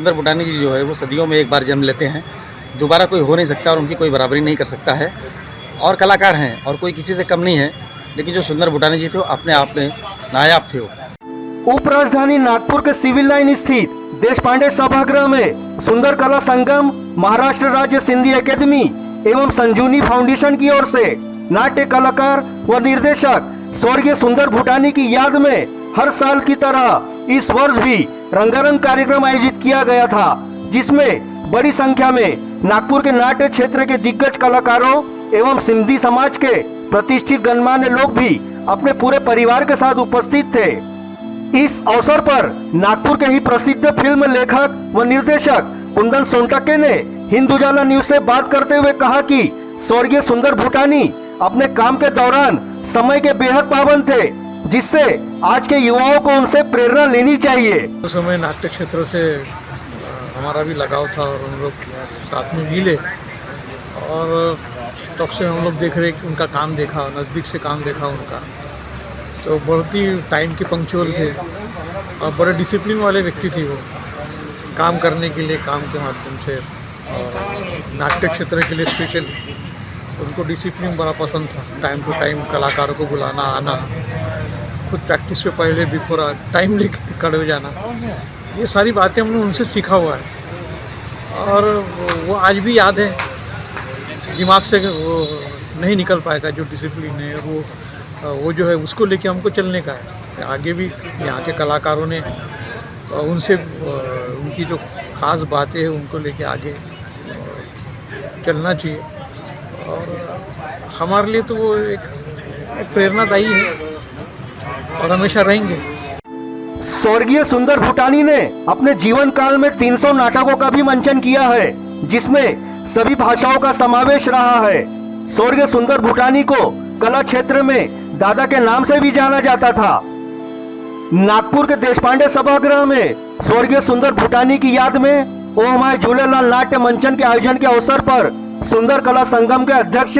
सुंदर भूटानी जी जो है वो सदियों में एक बार जन्म लेते हैं, दोबारा कोई हो नहीं सकता और उनकी कोई बराबरी नहीं कर सकता है। और कलाकार हैं और कोई किसी से कम नहीं है, लेकिन जो सुंदर भूटानी जी थे वो अपने आप में नायाब थे। उप राजधानी नागपुर के सिविल लाइन स्थित देश पांडे सभागृह में सुंदर कला संगम, महाराष्ट्र राज्य सिंधी एकेडमी एवं संजीवनी फाउंडेशन की ओर से नाट्य कलाकार व निर्देशक स्वर्गीय सुंदर भूटानी की याद में हर साल की तरह इस वर्ष भी रंगारंग कार्यक्रम आयोजित किया गया था, जिसमें बड़ी संख्या में नागपुर के नाट्य क्षेत्र के दिग्गज कलाकारों एवं सिंधी समाज के प्रतिष्ठित गणमान्य लोग भी अपने पूरे परिवार के साथ उपस्थित थे। इस अवसर पर नागपुर के ही प्रसिद्ध फिल्म लेखक व निर्देशक कुंदन सोनटके ने हिंदुजाला न्यूज से बात करते हुए कहा कि स्वर्गीय सुंदर भूटानी अपने काम के दौरान समय के बेहद पाबंद थे, जिससे आज के युवाओं को उनसे प्रेरणा लेनी चाहिए। उस समय नाट्य क्षेत्र से हमारा भी लगाव था और हम लोग साथ में मिले और तब से हम लोग देख रहे कि उनका काम देखा, नज़दीक से काम देखा उनका, तो बहुत ही टाइम के पंक्चुअल थे और बड़े डिसिप्लिन वाले व्यक्ति थी वो, काम करने के लिए काम के माध्यम से और नाट्य क्षेत्र के लिए स्पेशल उनको डिसिप्लिन बड़ा पसंद था। टाइम टू टाइम कलाकारों को बुलाना, आना, खुद प्रैक्टिस पे पहले बिफोर टाइम लेके खड़े हो जाना, ये सारी बातें हमने उनसे सीखा हुआ है और वो आज भी याद है, दिमाग से वो नहीं निकल पाएगा। जो डिसिप्लिन है वो जो है उसको लेके हमको चलने का है। आगे भी यहाँ के कलाकारों ने उनसे उनकी जो ख़ास बातें हैं उनको लेके आगे चलना चाहिए और हमारे लिए तो वो एक प्रेरणादायी है और हमेशा रहेंगे। स्वर्गीय सुंदर भूटानी ने अपने जीवन काल में 300 नाटकों का भी मंचन किया है, जिसमें सभी भाषाओं का समावेश रहा है। स्वर्गीय सुंदर भूटानी को कला क्षेत्र में दादा के नाम से भी जाना जाता था। नागपुर के देशपांडे सभागृह में स्वर्गीय सुंदर भूटानी की याद में ओ हमारे झूलेलाल नाट्य मंचन के आयोजन के अवसर पर सुंदर कला संगम के अध्यक्ष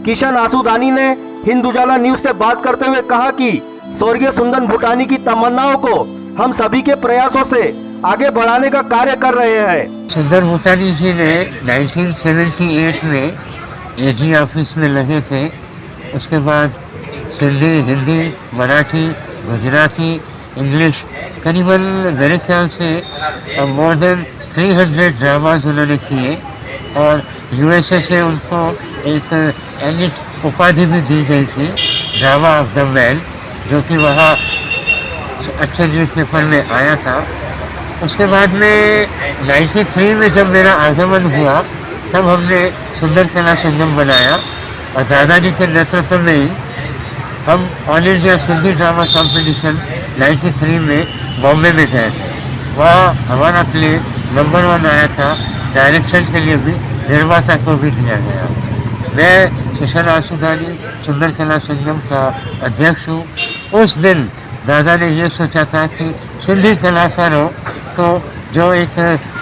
किशन आसूदानी ने हिंदुजाला न्यूज से बात करते हुए कहा कि स्वर्गीय सुंदर भूटानी की तमन्नाओं को हम सभी के प्रयासों से आगे बढ़ाने का कार्य कर रहे हैं। सुंदर भूटानी जी ने 1978 में एजी ऑफिस में लगे थे। उसके बाद सिंधी, हिंदी, मराठी, गुजराती, इंग्लिश, करीबन मेरे ख्याल से मोर देन 300 ड्रामाज उन्होंने किए और यूएसए से उनको एक एलिट उपाधि भी दी गई थी, ड्रामा ऑफ द मैन, जो कि वहाँ अच्छे न्यूज़पेपर में आया था। उसके बाद में 93 में जब मेरा आगमन हुआ तब हमने सुंदर कला संगम बनाया और दादाजी के नेतृत्व में ही हम all India Sindhi drama competition 93 में बॉम्बे में गए थे। वहाँ हमारा प्ले नंबर 1 आया था। डायरेक्शन के लिए भी निर्माता को भी दिया गया। मैं किशन आसूदानी सुंदर कला संगम का अध्यक्ष हूँ। उस दिन दादा ने ये सोचा था कि सिंधी कलाकारों को जो एक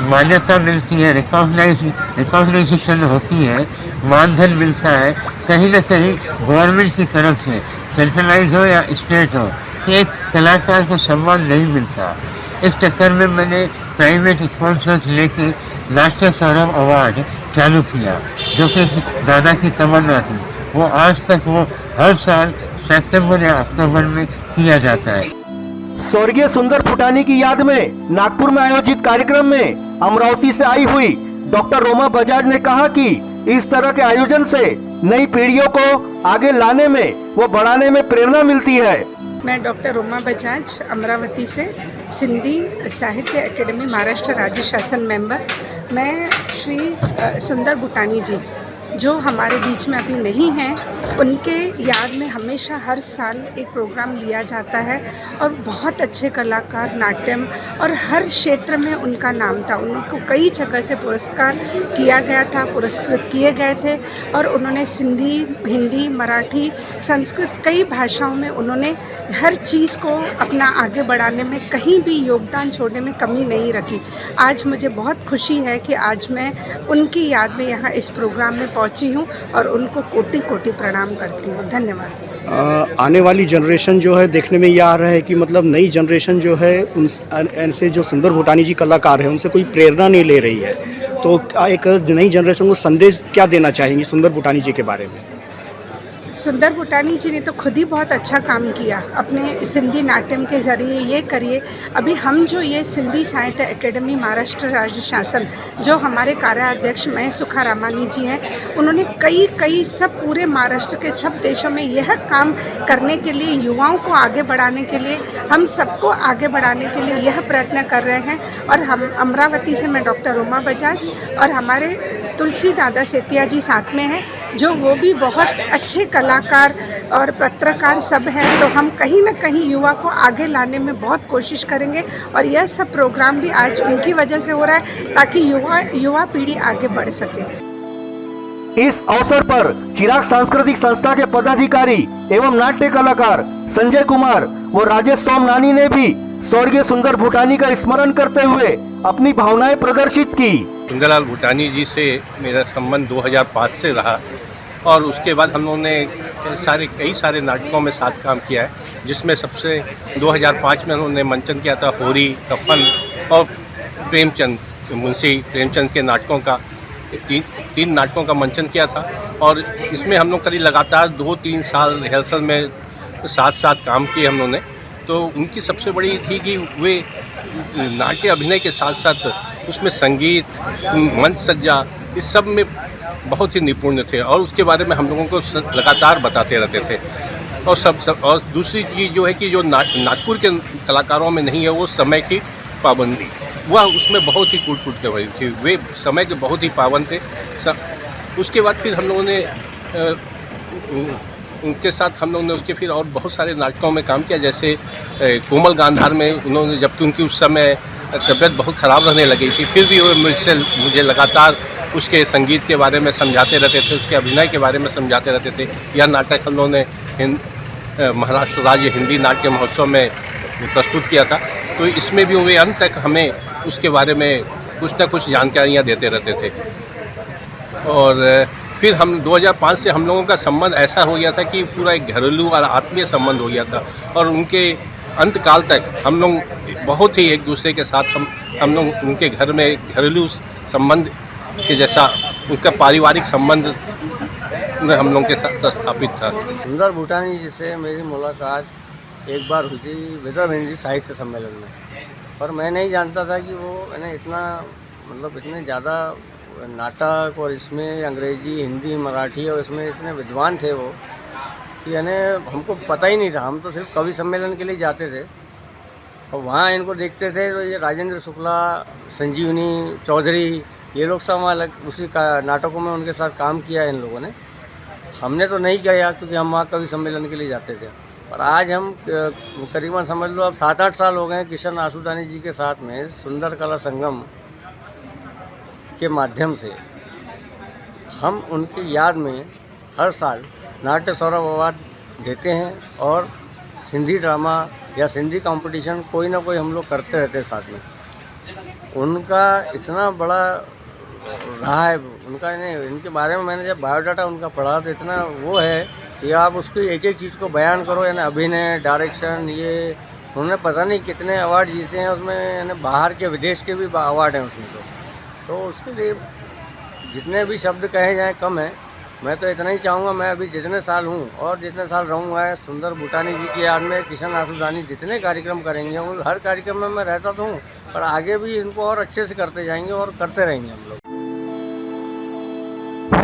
मान्यता मिलती है, रिकॉग्नाइजेशन होती है, मानधन मिलता है, कहीं न कहीं गवर्नमेंट की तरफ से, सेंट्रलाइज हो या स्टेट हो, कि एक कलाकार को सम्मान नहीं मिलता। इस चक्कर में मैंने प्राइवेट स्पॉन्सर्स लेके नाट्य सौरभ अवार्ड चालू किया, जो कि दादा की तमन्ना थी। वो आज तक वो हर साल सितंबर या अक्टूबर में किया जाता है। स्वर्गीय सुंदर भूटानी की याद में नागपुर में आयोजित कार्यक्रम में अमरावती से आई हुई डॉक्टर रोमा बजाज ने कहा कि इस तरह के आयोजन से नई पीढ़ियों को आगे लाने में व बढ़ाने में प्रेरणा मिलती है। मैं डॉक्टर रोमा बजाज अमरावती से सिंधी साहित्य एकेडमी महाराष्ट्र राज्य शासन मेंबर। मैं श्री सुंदर भूटानी जी जो हमारे बीच में अभी नहीं हैं, उनके याद में हमेशा हर साल एक प्रोग्राम लिया जाता है और बहुत अच्छे कलाकार नाट्यम और हर क्षेत्र में उनका नाम था। उनको कई जगह से पुरस्कार किया गया था, पुरस्कृत किए गए थे और उन्होंने सिंधी, हिंदी, मराठी, संस्कृत कई भाषाओं में उन्होंने हर चीज़ को अपना आगे बढ़ाने में कहीं भी योगदान छोड़ने में कमी नहीं रखी। आज मुझे बहुत खुशी है कि आज मैं उनकी याद में यहाँ इस प्रोग्राम में पहुंची हूं और उनको कोटि कोटि प्रणाम करती हूं। धन्यवाद। आने वाली जनरेशन जो है देखने में ये आ रहा है कि मतलब नई जनरेशन जो है उन ऐसे जो सुंदर भूटानी जी कलाकार हैं उनसे कोई प्रेरणा नहीं ले रही है, तो एक नई जनरेशन को संदेश क्या देना चाहेंगी सुंदर भूटानी जी के बारे में? सुंदर भूटानी जी ने तो खुद ही बहुत अच्छा काम किया अपने सिंधी नाट्यम के ज़रिए। ये करिए, अभी हम जो ये सिंधी साहित्य एकेडमी महाराष्ट्र राज्य शासन, जो हमारे कार्याध्यक्ष मैं सुखा रामानी जी हैं, उन्होंने कई सब पूरे महाराष्ट्र के सब देशों में यह काम करने के लिए, युवाओं को आगे बढ़ाने के लिए, हम सबको आगे बढ़ाने के लिए यह प्रयत्न कर रहे हैं। और हम अमरावती से मैं डॉक्टर उमा बजाज और हमारे तुलसी दादा सेतिया जी साथ में हैं, जो वो भी बहुत अच्छे कलाकार और पत्रकार सब हैं। तो हम कहीं ना कहीं युवा को आगे लाने में बहुत कोशिश करेंगे और यह सब प्रोग्राम भी आज उनकी वजह से हो रहा है ताकि युवा पीढ़ी आगे बढ़ सके। इस अवसर पर चिराग सांस्कृतिक संस्था के पदाधिकारी एवं नाट्य कलाकार संजय कुमार व राजेश सोमनानी ने भी स्वर्गीय सुंदर भूटानी का स्मरण करते हुए अपनी भावनाएं प्रदर्शित की। सुंदरलाल भूटानी जी से मेरा संबंध 2005 से रहा और उसके बाद हम लोगों ने कई सारे नाटकों में साथ काम किया है, जिसमें सबसे 2005 में उन्होंने मंचन किया था होरी, कफन और प्रेमचंद, मुंशी प्रेमचंद के नाटकों का तीन नाटकों का मंचन किया था। और इसमें हम लोग करीब लगातार 2-3 साल रिहर्सल में साथ काम किए हम लोगों ने। तो उनकी सबसे बड़ी थी कि वे नाट्य अभिनय के साथ साथ उसमें संगीत, मंच सज्जा, इस सब में बहुत ही निपुण थे और उसके बारे में हम लोगों को लगातार बताते रहते थे। और दूसरी चीज़ जो है कि जो नागपुर के कलाकारों में नहीं है वो समय की पाबंदी, वह उसमें बहुत ही कूट के भरी थी। वे समय के बहुत ही पाबंद थे। उसके बाद फिर हम लोगों ने उनके साथ हम लोगों ने उसके फिर और बहुत सारे नाटकों में काम किया, जैसे कोमल गांधार में उन्होंने, जबकि उनकी उस समय तबीयत बहुत ख़राब रहने लगी थी, फिर भी वो मुझे लगातार उसके संगीत के बारे में समझाते रहते थे, उसके अभिनय के बारे में समझाते रहते थे। यह नाटक हम लोगों ने महाराष्ट्र राज्य हिंदी नाट्य महोत्सव में प्रस्तुत किया था। तो इसमें भी वे अंत तक हमें उसके बारे में कुछ न कुछ जानकारियाँ देते रहते थे। और फिर हम 2005 से हम लोगों का संबंध ऐसा हो गया था कि पूरा एक घरेलू और आत्मीय संबंध हो गया था और उनके अंत काल तक हम लोग बहुत ही एक दूसरे के साथ हम लोग उनके घर में घरेलू संबंध के जैसा उसका पारिवारिक संबंध हम लोगों के साथ स्थापित था। सुंदर भूटानी जी से मेरी मुलाकात एक बार हुई थी विदर्भ हिंदी साहित्य सम्मेलन में, और मैं नहीं जानता था कि वो इतना मतलब इतने ज़्यादा नाटक और इसमें अंग्रेजी, हिंदी, मराठी और इसमें इतने विद्वान थे वो कि हमको पता ही नहीं था। हम तो सिर्फ कवि सम्मेलन के लिए जाते थे और वहाँ इनको देखते थे। तो ये राजेंद्र शुक्ला, संजीवनी चौधरी, ये लोग सब अलग उसी का नाटकों में उनके साथ काम किया है इन लोगों ने। हमने तो नहीं किया क्योंकि हम वहाँ कवि सम्मेलन के लिए जाते थे। और आज हम करीबन समझ लो अब 7-8 साल हो गए किशन आसूदानी जी के साथ में सुंदर कला संगम के माध्यम से हम उनकी याद में हर साल नाट्य सौरभ अवार्ड देते हैं और सिंधी ड्रामा या सिंधी कंपटीशन कोई ना कोई हम लोग करते रहते हैं साथ में। उनका इतना बड़ा रहा है उनका, इनके बारे में मैंने जब बायोडाटा उनका पढ़ा तो इतना वो है कि आप उसकी एक एक चीज़ को बयान करो, अभिनय, डायरेक्शन, ये उन्होंने पता नहीं कितने अवार्ड जीते हैं उसमें, बाहर के विदेश के भी अवार्ड हैं उसमें। तो उसके लिए जितने भी शब्द कहे जाएँ कम है। मैं तो इतना ही चाहूँगा, मैं अभी जितने साल हूँ और जितने साल रहूँगा सुंदर भूटानी जी की याद में किशन आसूदानी जितने कार्यक्रम करेंगे वो हर कार्यक्रम में मैं रहता तो हूँ, पर आगे भी इनको और अच्छे से करते जाएंगे और करते रहेंगे हम लोग।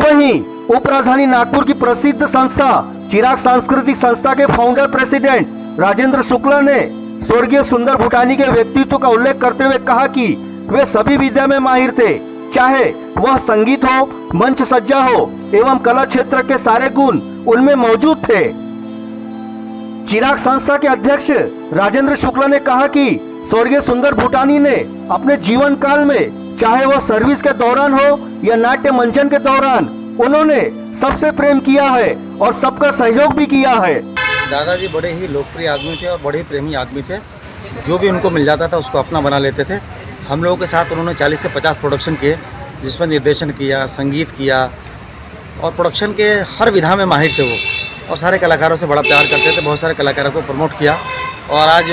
वहीं उप राजधानी नागपुर की प्रसिद्ध संस्था चिराग सांस्कृतिक संस्था के फाउंडर प्रेसिडेंट राजेंद्र शुक्ला ने स्वर्गीय सुंदर भूटानी के व्यक्तित्व का उल्लेख करते हुए कहा कि वे सभी विद्या में माहिर थे, चाहे वह संगीत हो, मंच सज्जा हो एवं कला क्षेत्र के सारे गुण उनमें मौजूद थे। चिराग संस्था के अध्यक्ष राजेंद्र शुक्ला ने कहा कि स्वर्गीय सुंदर भूटानी ने अपने जीवन काल में चाहे वह सर्विस के दौरान हो या नाट्य मंचन के दौरान उन्होंने सबसे प्रेम किया है और सबका सहयोग भी किया है। दादाजी बड़े ही लोकप्रिय आदमी थे और बड़े ही प्रेमी आदमी थे। जो भी उनको मिल जाता था उसको अपना बना लेते थे। हम लोगों के साथ उन्होंने 40 से 50 प्रोडक्शन किए, जिसमें निर्देशन किया, संगीत किया और प्रोडक्शन के हर विधा में माहिर थे वो, और सारे कलाकारों से बड़ा प्यार करते थे। बहुत सारे कलाकारों को प्रमोट किया, और आज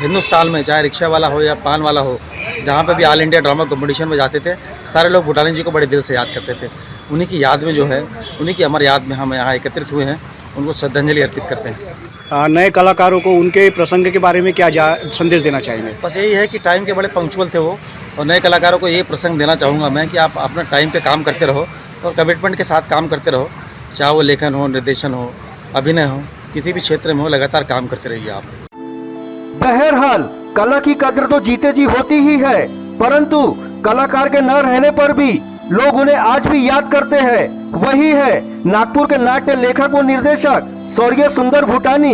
हिंदुस्तान में चाहे रिक्शा वाला हो या पान वाला हो, जहाँ पे भी ऑल इंडिया ड्रामा कंपटीशन में जाते थे, सारे लोग भूटानी जी को बड़े दिल से याद करते थे। उन्हीं की याद में जो है, उन्हीं की अमर याद में हम यहाँ एकत्रित हुए हैं, उनको श्रद्धांजलि अर्पित करते हैं। नए कलाकारों को उनके प्रसंग के बारे में क्या संदेश देना चाहेंगे? बस यही है कि टाइम के बड़े पंक्चुअल थे वो, और नए कलाकारों को ये प्रसंग देना चाहूँगा मैं कि आप अपना टाइम पे काम करते रहो और कमिटमेंट के साथ काम करते रहो। चाहे वो लेखन हो, निर्देशन हो, अभिनय हो, किसी भी क्षेत्र में हो, लगातार काम करते रहिए आप। बहरहाल कला की कद्र तो जीते जी होती ही है, परंतु कलाकार के न रहने पर भी लोग उन्हें आज भी याद करते हैं। वही है नागपुर के नाट्य लेखक व निर्देशक स्वर्गीय सुंदर भूटानी।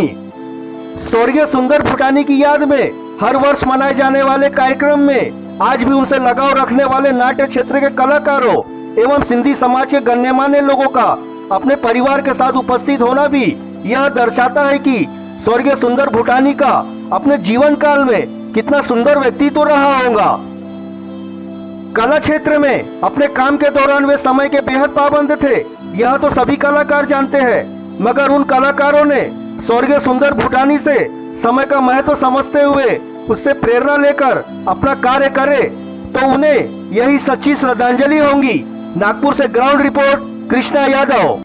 स्वर्गीय सुंदर भूटानी की याद में हर वर्ष मनाए जाने वाले कार्यक्रम में आज भी उनसे लगाव रखने वाले नाट्य क्षेत्र के कलाकारों एवं सिंधी समाज के गण्यमान्य लोगों का अपने परिवार के साथ उपस्थित होना भी यह दर्शाता है कि स्वर्गीय सुंदर भूटानी का अपने जीवन काल में कितना सुंदर व्यक्तित्व रहा होगा। कला क्षेत्र में अपने काम के दौरान वे समय के बेहद पाबंद थे, यह तो सभी कलाकार जानते हैं, मगर उन कलाकारों ने स्वर्गीय सुंदर भूटानी से समय का महत्व समझते हुए उससे प्रेरणा लेकर अपना कार्य करे, तो उन्हें यही सच्ची श्रद्धांजलि होगी। नागपुर से ग्राउंड रिपोर्ट कृष्णा यादव।